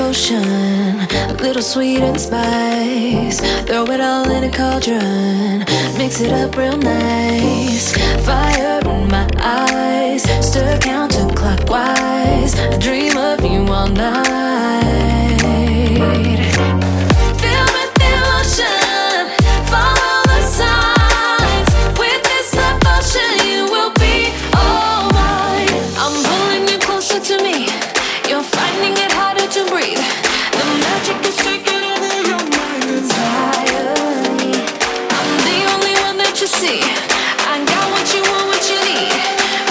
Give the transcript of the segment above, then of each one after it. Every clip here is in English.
potion, little sweet and spice. Throw it all in a cauldron, mix it up real nice. Fire in my eyes, stir counterclockwise. I dream of you all night. Feel with devotion, follow the signs. With this devotion, you will be all mine. I'm pulling you closer to me. You're finding it harder to breathe. The magic is taking over your mind entirely. I'm the only one that you see. I got what you want, what you need.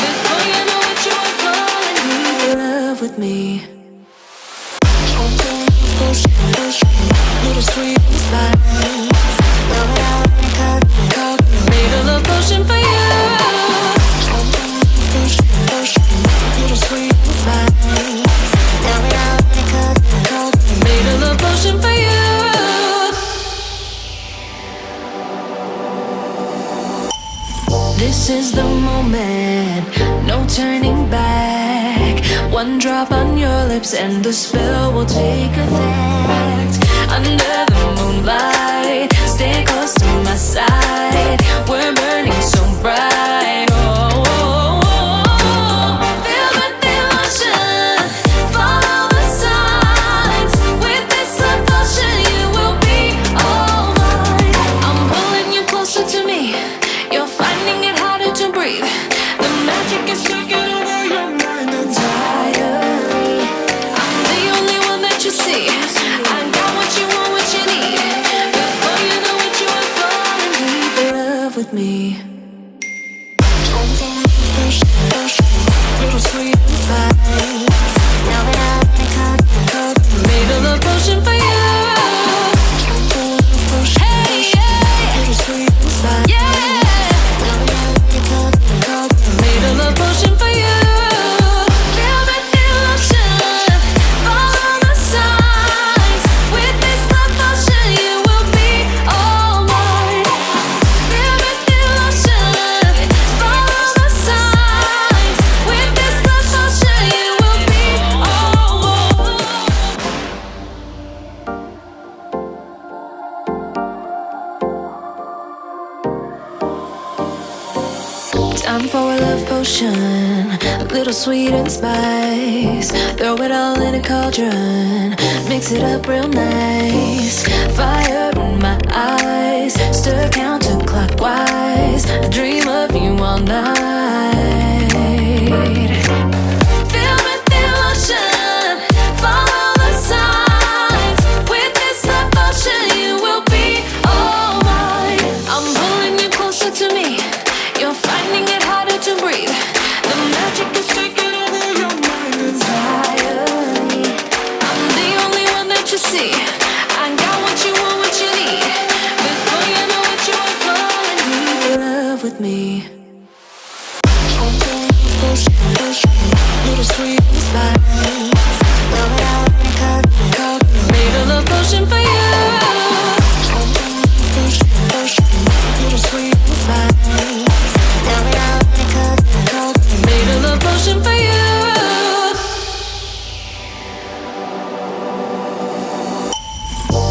Before you know it, you are falling deep in love with me. Little sweet spice. Made a love potion for you. Little sweet spice. Made a love potion for you. This is the moment, no turning back. One drop on your lips and the spell will take effect. Under the moonlight, stay close to my side. We're burning so bright. Oh, oh, oh. Feel the devotion, follow the signs. With this devotion, you will be all mine. I'm pulling you closer to me. You're finding it harder to breathe. The magic is taking over your mind entirely. I'm the only one that you see. I got what you want, what you need. Before you know it, you are falling deep in love with me. Little sweet spice. Made a love potion for you. Hey, yeah. Little sweet spice. Yeah. Made a love potion for you. Feel the devotion, follow the signs. With this devotion, you will be all mine. Feel the devotion, follow the signs. With this devotion, you will be all mine. Time for a love potion, little sweet and spice. Throw it all in a cauldron, mix it up real nice. Fire in my eyes, stir counterclockwise. I dream of you all night. Feel the devotion, follow the signs. With this devotion, you will be all mine. I'm pulling you closer to me. You're finding it harder to breathe. The magic is taking over your mind entirely. I'm the only one that you see. I got what you want, what you need. Before you know it, you are falling deep in love with me. Little sweet spice. Made a love potion for you. Little sweet spice. Made a love potion for you.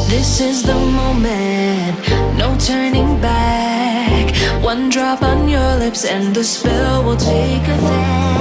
This is the moment, no turning back. One drop on your lips and the spell will take effect.